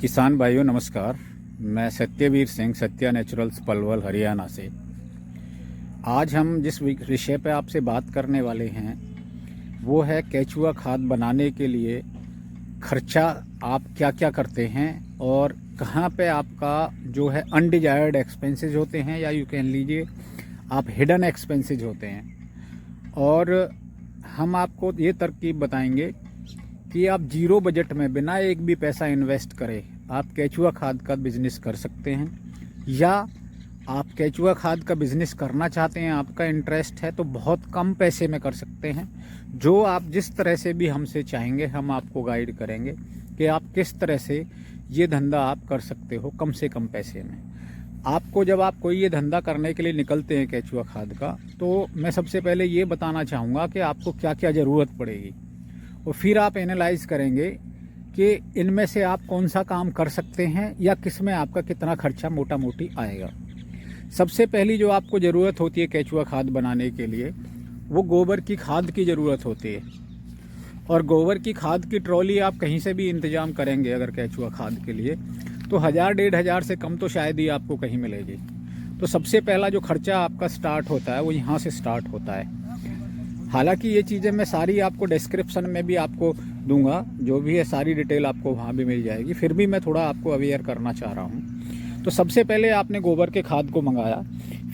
किसान भाइयों नमस्कार। मैं सत्यवीर सिंह सत्या नेचुरल्स पलवल हरियाणा से। आज हम जिस विषय पर आपसे बात करने वाले हैं वो है केचुआ खाद बनाने के लिए खर्चा आप क्या क्या करते हैं और कहाँ पे आपका जो है अनडिजायर्ड एक्सपेंसेस होते हैं या यू कैन लीजिए आप हिडन एक्सपेंसेस होते हैं। और हम आपको ये तरकीब बताएंगे कि आप जीरो बजट में बिना एक भी पैसा इन्वेस्ट करे आप केचुआ खाद का बिज़नेस कर सकते हैं, या आप केचुआ खाद का बिज़नेस करना चाहते हैं, आपका इंटरेस्ट है तो बहुत कम पैसे में कर सकते हैं। जो आप जिस तरह से भी हमसे चाहेंगे हम आपको गाइड करेंगे कि आप किस तरह से ये धंधा आप कर सकते हो कम से कम पैसे में। आपको जब आप कोई ये धंधा करने के लिए निकलते हैं केचुआ खाद का, तो मैं सबसे पहले ये बताना चाहूँगा कि आपको क्या क्या ज़रूरत पड़ेगी और फिर आप एनालाइज करेंगे कि इनमें से आप कौन सा काम कर सकते हैं या किस में आपका कितना खर्चा मोटा मोटी आएगा। सबसे पहली जो आपको ज़रूरत होती है केचुआ खाद बनाने के लिए वो गोबर की खाद की ज़रूरत होती है। और गोबर की खाद की ट्रॉली आप कहीं से भी इंतज़ाम करेंगे अगर केचुआ खाद के लिए तो 1000-1500 से कम तो शायद ही आपको कहीं मिलेगी। तो सबसे पहला जो खर्चा आपका स्टार्ट होता है वो यहाँ से स्टार्ट होता है। हालांकि ये चीज़ें मैं सारी आपको डिस्क्रिप्शन में भी आपको दूंगा, जो भी है सारी डिटेल आपको वहाँ भी मिल जाएगी, फिर भी मैं थोड़ा आपको अवेयर करना चाह रहा हूँ। तो सबसे पहले आपने गोबर के खाद को मंगाया,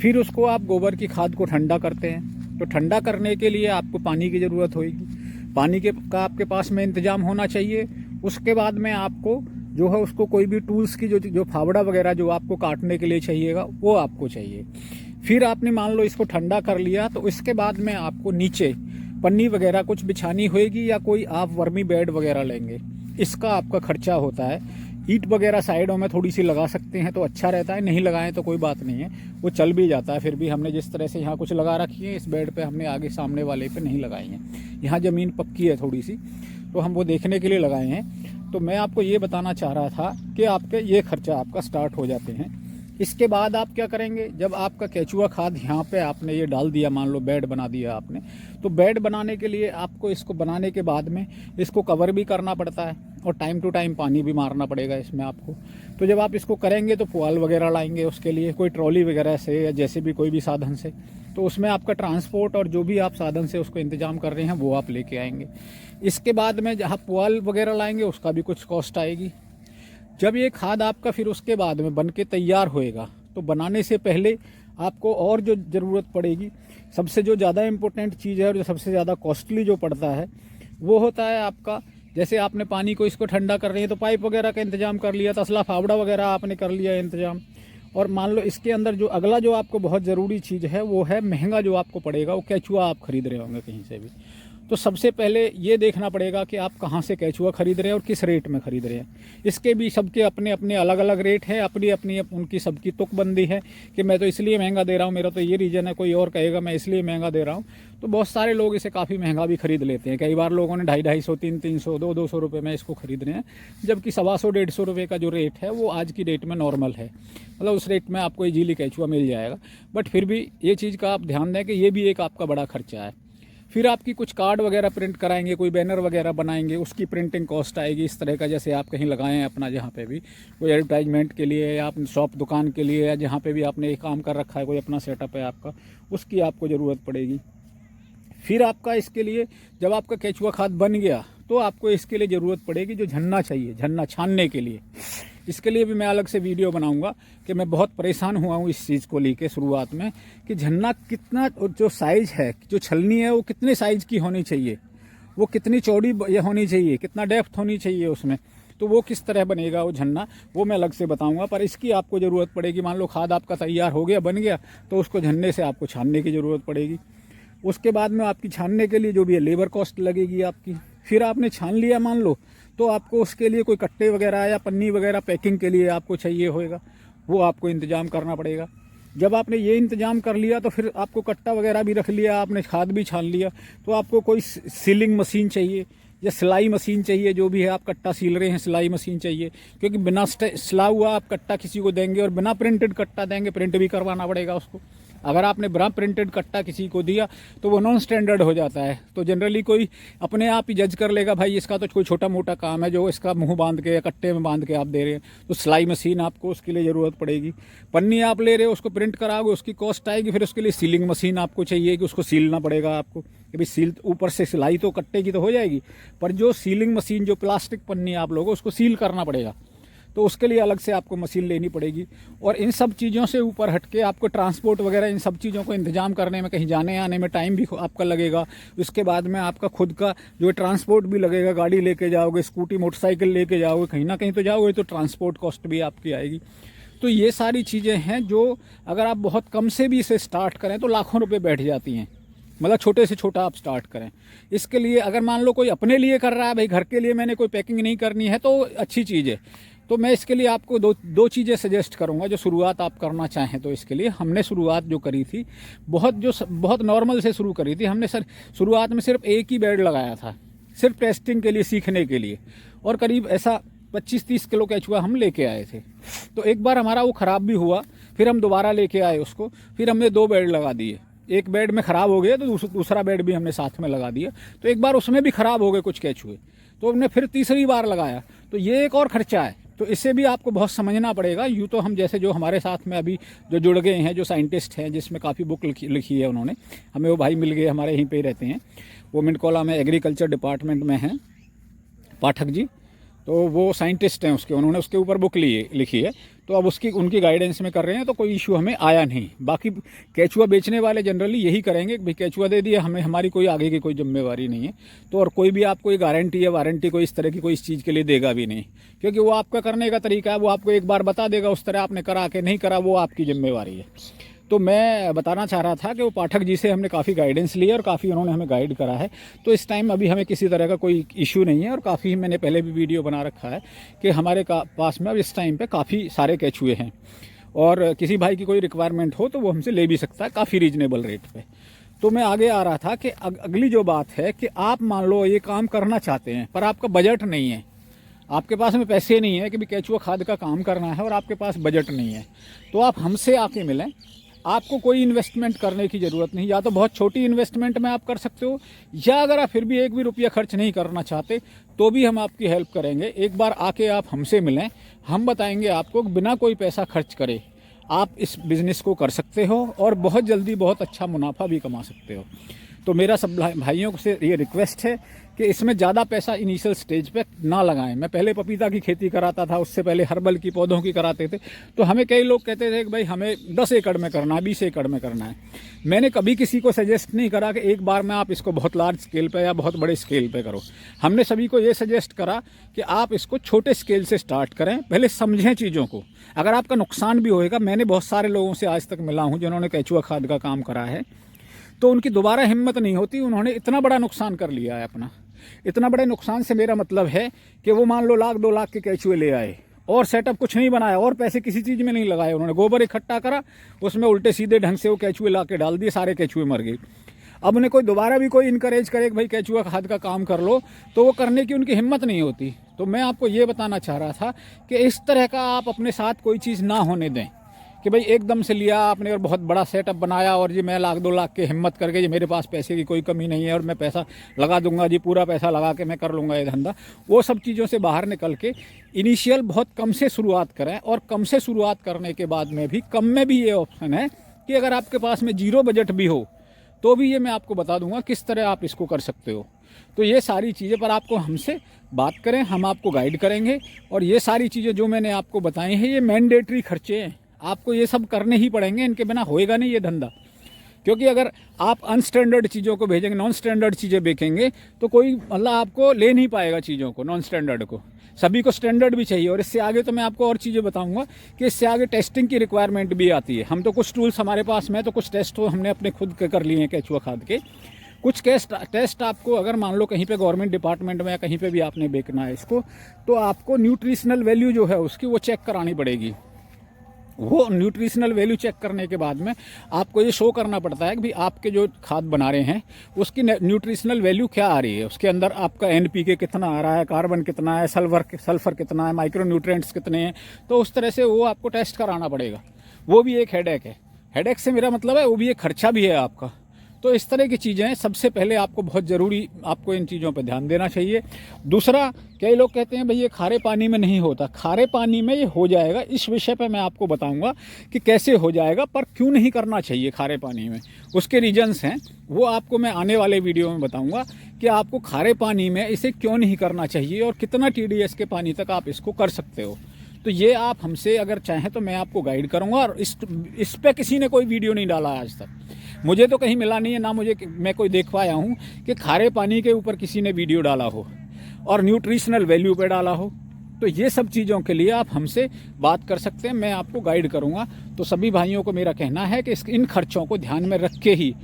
फिर उसको आप गोबर की खाद को ठंडा करते हैं। तो ठंडा करने के लिए आपको पानी की ज़रूरत होगी, पानी का आपके पास में इंतज़ाम होना चाहिए। उसके बाद में आपको जो है उसको कोई भी टूल्स की जो फावड़ा वगैरह जो आपको काटने के लिए चाहिएगा वो आपको चाहिए। फिर आपने मान लो इसको ठंडा कर लिया तो इसके बाद में आपको नीचे पन्नी वगैरह कुछ बिछानी होएगी या कोई आप वर्मी बेड वगैरह लेंगे, इसका आपका खर्चा होता है। ईंट वगैरह साइडों में थोड़ी सी लगा सकते हैं तो अच्छा रहता है, नहीं लगाएं तो कोई बात नहीं है, वो चल भी जाता है। फिर भी हमने जिस तरह से यहाँ कुछ लगा रखी है इस बेड पे हमने आगे सामने वाले पे नहीं लगाई हैं। यहाँ ज़मीन पक्की है थोड़ी सी तो हम वो देखने के लिए लगाए हैं। तो मैं आपको ये बताना चाह रहा था कि आपके ये खर्चा आपका स्टार्ट हो जाते हैं। इसके बाद आप क्या करेंगे, जब आपका केचुआ खाद यहाँ पे आपने ये डाल दिया, मान लो बेड बना दिया आपने, तो बेड बनाने के लिए आपको इसको बनाने के बाद में इसको कवर भी करना पड़ता है और टाइम टू टाइम पानी भी मारना पड़ेगा इसमें आपको। तो जब आप इसको करेंगे तो पुआल वगैरह लाएंगे उसके लिए कोई ट्रॉली वगैरह से या जैसे भी कोई भी साधन से, तो उसमें आपका ट्रांसपोर्ट और जो भी आप साधन से उसको इंतजाम कर रहे हैं वो आप लेके आएंगे। इसके बाद में जहाँ पुआल वगैरह लाएंगे उसका भी कुछ कॉस्ट आएगी। जब ये खाद आपका फिर उसके बाद में बन के तैयार होएगा तो बनाने से पहले आपको और जो ज़रूरत पड़ेगी, सबसे जो ज़्यादा इम्पोर्टेंट चीज़ है और जो सबसे ज़्यादा कॉस्टली जो पड़ता है वो होता है आपका, जैसे आपने पानी को इसको ठंडा कर रहे हैं तो पाइप वगैरह का इंतजाम कर लिया, तसला फावड़ा वगैरह आपने कर लिया इंतजाम। और मान लो इसके अंदर जो अगला जो आपको बहुत ज़रूरी चीज़ है वो है महंगा जो आपको पड़ेगा, वो केचुआ आप खरीद रहे होंगे कहीं से भी। तो सबसे पहले ये देखना पड़ेगा कि आप कहाँ से केचुआ खरीद रहे हैं और किस रेट में खरीद रहे हैं। इसके भी सबके अपने अपने अलग अलग रेट हैं, अपनी अपनी उनकी सबकी तुकबंदी है कि मैं तो इसलिए महंगा दे रहा हूँ, मेरा तो ये रीज़न है, कोई और कहेगा मैं इसलिए महंगा दे रहा हूँ। तो बहुत सारे लोग इसे काफ़ी महंगा भी खरीद लेते हैं। कई बार लोगों ने 250-250, 300, 200 रुपये में इसको खरीद रहे हैं, जबकि 125-150 रुपये का जो रेट है वो आज की डेट में नॉर्मल है। मतलब उस रेट में आपको इजीली केचुआ मिल जाएगा। बट फिर भी ये चीज़ का आप ध्यान दें कि ये भी एक आपका बड़ा खर्चा है। फिर आपकी कुछ कार्ड वगैरह प्रिंट कराएंगे, कोई बैनर वगैरह बनाएंगे, उसकी प्रिंटिंग कॉस्ट आएगी इस तरह का, जैसे आप कहीं लगाए हैं अपना जहाँ पे भी कोई एडवर्टाइजमेंट के लिए या अपनी शॉप दुकान के लिए या जहाँ पे भी आपने एक काम कर रखा है, कोई अपना सेटअप है आपका, उसकी आपको ज़रूरत पड़ेगी। फिर आपका इसके लिए जब आपका केचुआ खाद बन गया तो आपको इसके लिए ज़रूरत पड़ेगी जो झन्ना चाहिए, झन्ना छानने के लिए। इसके लिए भी मैं अलग से वीडियो बनाऊंगा कि मैं बहुत परेशान हुआ हूँ इस चीज़ को लेके शुरुआत में कि झन्ना कितना, जो साइज़ है जो छलनी है वो कितने साइज़ की होनी चाहिए, वो कितनी चौड़ी होनी चाहिए, कितना डेप्थ होनी चाहिए उसमें, तो वो किस तरह बनेगा वो झन्ना, वो मैं अलग से बताऊंगा। पर इसकी आपको ज़रूरत पड़ेगी। मान लो खाद आपका तैयार हो गया, बन गया, तो उसको झन्ने से आपको छानने की ज़रूरत पड़ेगी। उसके बाद में आपकी छानने के लिए जो भी है लेबर कॉस्ट लगेगी आपकी। फिर आपने छान लिया मान लो, तो आपको उसके लिए कोई कट्टे वगैरह या पन्नी वगैरह पैकिंग के लिए आपको चाहिए होएगा, वो आपको इंतज़ाम करना पड़ेगा। जब आपने ये इंतज़ाम कर लिया तो फिर आपको कट्टा वगैरह भी रख लिया, आपने खाद भी छान लिया, तो आपको कोई सीलिंग मशीन चाहिए या सिलाई मशीन चाहिए, जो भी है आप कट्टा सील रहे हैं सिलाई मशीन चाहिए, क्योंकि बिना सिला हुआ आप कट्टा किसी को देंगे और बिना प्रिंटेड कट्टा देंगे, प्रिंट भी करवाना पड़ेगा उसको। अगर आपने बड़ा प्रिंटेड कट्टा किसी को दिया तो वो नॉन स्टैंडर्ड हो जाता है। तो जनरली कोई अपने आप ही जज कर लेगा, भाई इसका तो कोई छोटा मोटा काम है जो इसका मुंह बांध के या कट्टे में बांध के आप दे रहे हैं। तो सिलाई मशीन आपको उसके लिए ज़रूरत पड़ेगी। पन्नी आप ले रहे हो, उसको प्रिंट कराओगे, उसकी कॉस्ट आएगी। फिर उसके लिए सीलिंग मशीन आपको चाहिए कि उसको सीलना पड़ेगा आपको, कि भाई सील ऊपर से सिलाई तो कट्टे की तो हो जाएगी, पर जो सीलिंग मशीन जो प्लास्टिक पन्नी आप लोगो उसको सील करना पड़ेगा, तो उसके लिए अलग से आपको मशीन लेनी पड़ेगी। और इन सब चीज़ों से ऊपर हटके आपको ट्रांसपोर्ट वगैरह इन सब चीज़ों को इंतजाम करने में, कहीं जाने आने में टाइम भी आपका लगेगा। उसके बाद में आपका खुद का जो ट्रांसपोर्ट भी लगेगा, गाड़ी लेके जाओगे, स्कूटी मोटरसाइकिल लेके जाओगे, कहीं ना कहीं तो जाओगे, तो ट्रांसपोर्ट कॉस्ट भी आपकी आएगी। तो ये सारी चीज़ें हैं जो अगर आप बहुत कम से भी इसे स्टार्ट करें तो लाखों रुपये बैठ जाती हैं। मतलब छोटे से छोटा आप स्टार्ट करें। इसके लिए अगर मान लो कोई अपने लिए कर रहा है, भाई घर के लिए मैंने कोई पैकिंग नहीं करनी है, तो अच्छी चीज़ है। तो मैं इसके लिए आपको दो चीज़ें सजेस्ट करूंगा जो शुरुआत आप करना चाहें। तो इसके लिए हमने शुरुआत जो करी थी बहुत नॉर्मल से शुरू करी थी। हमने सर शुरुआत में सिर्फ एक ही बेड लगाया था, सिर्फ टेस्टिंग के लिए, सीखने के लिए। और करीब ऐसा 25-30 किलो केचुआ हम लेके आए थे। तो एक बार हमारा वो ख़राब भी हुआ, फिर हम दोबारा लेके आए उसको, फिर हमने 2 बेड लगा दिए। एक बेड में ख़राब हो गया तो दूसरा बेड भी हमने साथ में लगा दिया। तो एक बार उसमें भी ख़राब हो गए कुछ केचुए, तो हमने फिर तीसरी बार लगाया। तो ये एक और ख़र्चा है, तो इससे भी आपको बहुत समझना पड़ेगा। यूँ तो हम जैसे जो हमारे साथ में अभी जो जुड़ गए हैं, जो साइंटिस्ट हैं, जिसमें काफ़ी बुक लिखी है उन्होंने, हमें वो भाई मिल गए, हमारे यहीं पे ही रहते हैं, वो मिंटकोला में एग्रीकल्चर डिपार्टमेंट में हैं, पाठक जी। तो वो साइंटिस्ट हैं उसके, उन्होंने उसके ऊपर बुक लिखी है। तो अब उनकी गाइडेंस में कर रहे हैं, तो कोई इशू हमें आया नहीं। बाकी केचुआ बेचने वाले जनरली यही करेंगे कि भाई केचुआ दे दिया हमें, हमारी कोई आगे की कोई जिम्मेवारी नहीं है। तो और कोई भी आपको गारंटी या वारंटी कोई इस तरह की कोई इस चीज़ के लिए देगा भी नहीं, क्योंकि वो आपका करने का तरीका है। वो आपको एक बार बता देगा, उस तरह आपने करा के नहीं करा वो आपकी जिम्मेवारी है। तो मैं बताना चाह रहा था कि वो पाठक जी से हमने काफ़ी गाइडेंस ली है और काफ़ी उन्होंने हमें गाइड करा है। तो इस टाइम अभी हमें किसी तरह का कोई इशू नहीं है। और काफ़ी मैंने पहले भी वीडियो बना रखा है कि हमारे पास में अब इस टाइम पे काफ़ी सारे केचुए हैं, और किसी भाई की कोई रिक्वायरमेंट हो तो वो हमसे ले भी सकता है काफ़ी रीजनेबल रेट पे। तो मैं आगे आ रहा था कि अगली जो बात है कि आप मान लो ये काम करना चाहते हैं, पर आपका बजट नहीं है, आपके पास में पैसे नहीं है कि भी केचुआ खाद का काम करना है, और आपके पास बजट नहीं है, तो आप हमसे आके मिलें। आपको कोई इन्वेस्टमेंट करने की ज़रूरत नहीं, या तो बहुत छोटी इन्वेस्टमेंट में आप कर सकते हो, या अगर आप फिर भी एक भी रुपया खर्च नहीं करना चाहते तो भी हम आपकी हेल्प करेंगे। एक बार आके आप हमसे मिलें, हम बताएंगे आपको बिना कोई पैसा खर्च करे आप इस बिज़नेस को कर सकते हो और बहुत जल्दी बहुत अच्छा मुनाफा भी कमा सकते हो। तो मेरा सब भाइयों से ये रिक्वेस्ट है कि इसमें ज़्यादा पैसा इनिशियल स्टेज पे ना लगाएं। मैं पहले पपीता की खेती कराता था, उससे पहले हर्बल की पौधों की कराते थे। तो हमें कई लोग कहते थे कि भाई हमें 10 एकड़ में करना है, 20 एकड़ में करना है। मैंने कभी किसी को सजेस्ट नहीं करा कि एक बार में आप इसको बहुत लार्ज स्केल पे या बहुत बड़े स्केल पे करो। हमने सभी को ये सजेस्ट करा कि आप इसको छोटे स्केल से स्टार्ट करें, पहले समझें चीज़ों को। अगर आपका नुकसान भी होएगा, मैंने बहुत सारे लोगों से आज तक मिला हूँ जिन्होंने केचुआ खाद का काम करा है, तो उनकी दोबारा हिम्मत नहीं होती। उन्होंने इतना बड़ा नुकसान कर लिया है अपना। इतना बड़े नुकसान से मेरा मतलब है कि वो मान लो 1-2 लाख के केचुए ले आए और सेटअप कुछ नहीं बनाया और पैसे किसी चीज़ में नहीं लगाए। उन्होंने गोबर इकट्ठा करा, उसमें उल्टे सीधे ढंग से वो केचुए ला के डाल दिए, सारे केचुए मर गए। अब उन्हें कोई दोबारा भी कोई इनकरेज करे कि भाई केचुआ खाद का काम कर लो, तो वो करने की उनकी हिम्मत नहीं होती। तो मैं आपको ये बताना चाह रहा था कि इस तरह का आप अपने साथ कोई चीज़ ना होने दें कि भाई एकदम से लिया आपने और बहुत बड़ा सेटअप बनाया और जी मैं 1-2 लाख की हिम्मत करके जी मेरे पास पैसे की कोई कमी नहीं है और मैं पैसा लगा दूंगा, जी पूरा पैसा लगा के मैं कर लूँगा ये धंधा। वो सब चीज़ों से बाहर निकल के इनिशियल बहुत कम से शुरुआत करें। और कम से शुरुआत करने के बाद में भी कम में भी ये ऑप्शन है कि अगर आपके पास में 0 बजट भी हो तो भी ये मैं आपको बता दूंगा किस तरह आप इसको कर सकते हो। तो ये सारी चीज़ें पर आपको हमसे बात करें, हम आपको गाइड करेंगे। और ये सारी चीज़ें जो मैंने आपको बताई हैं ये मैंडेटरी खर्चे हैं, आपको ये सब करने ही पड़ेंगे, इनके बिना होएगा नहीं ये धंधा। क्योंकि अगर आप अनस्टैंडर्ड चीज़ों को भेजेंगे, नॉन स्टैंडर्ड चीज़ें बेचेंगे तो कोई मतलब आपको ले नहीं पाएगा चीज़ों को, नॉन स्टैंडर्ड को। सभी को स्टैंडर्ड भी चाहिए। और इससे आगे तो मैं आपको और चीज़ें बताऊंगा कि इससे आगे टेस्टिंग की रिक्वायरमेंट भी आती है। हम तो कुछ टूल्स हमारे पास में, तो कुछ टेस्ट तो हमने अपने खुद के कर लिए हैं केचुआ खाद के। कुछ टेस्ट आपको अगर मान लो कहीं पे गवर्नमेंट डिपार्टमेंट में या कहीं पे भी आपने बेचना है इसको, तो आपको न्यूट्रिशनल वैल्यू जो है उसकी वो चेक करानी पड़ेगी। वो न्यूट्रिशनल वैल्यू चेक करने के बाद में आपको ये शो करना पड़ता है कि भाई आपके जो खाद बना रहे हैं उसकी न्यूट्रिशनल वैल्यू क्या आ रही है, उसके अंदर आपका NPK कितना आ रहा है, कार्बन कितना है, सल्फर कितना है, माइक्रो न्यूट्रिएंट्स कितने हैं। तो उस तरह से वो आपको टेस्ट कराना पड़ेगा। वो भी एक हेडेक है। हेडेक से मेरा मतलब है वो भी एक खर्चा भी है आपका। तो इस तरह की चीज़ें हैं। सबसे पहले आपको बहुत ज़रूरी आपको इन चीज़ों पर ध्यान देना चाहिए। दूसरा, कई लोग कहते हैं भाई ये खारे पानी में नहीं होता। खारे पानी में ये हो जाएगा। इस विषय पे मैं आपको बताऊंगा कि कैसे हो जाएगा, पर क्यों नहीं करना चाहिए खारे पानी में। उसके रीजंस हैं, वो आपको मैं आने वाले वीडियो में बताऊंगा कि आपको खारे पानी में इसे क्यों नहीं करना चाहिए और कितना TDS के पानी तक आप इसको कर सकते हो। तो ये आप हमसे अगर चाहें तो मैं आपको गाइड करूँगा। और इस पे किसी ने कोई वीडियो नहीं डाला आज तक, मुझे तो कहीं मिला नहीं है, ना मुझे मैं कोई देख पाया हूँ कि खारे पानी के ऊपर किसी ने वीडियो डाला हो और न्यूट्रिशनल वैल्यू पे डाला हो। तो ये सब चीज़ों के लिए आप हमसे बात कर सकते हैं, मैं आपको गाइड करूँगा। तो सभी भाइयों को मेरा कहना है कि इन खर्चों को ध्यान में रख के ही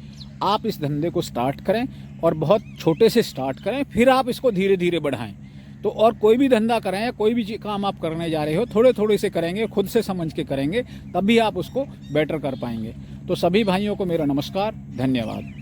आप इस धंधे को स्टार्ट करें और बहुत छोटे से स्टार्ट करें, फिर आप इसको धीरे धीरे बढ़ाएं। तो और कोई भी धंधा करें या कोई भी काम आप करने जा रहे हो, थोड़े थोड़े से करेंगे, खुद से समझ के करेंगे, तभी आप उसको बेटर कर पाएंगे। तो सभी भाइयों को मेरा नमस्कार, धन्यवाद।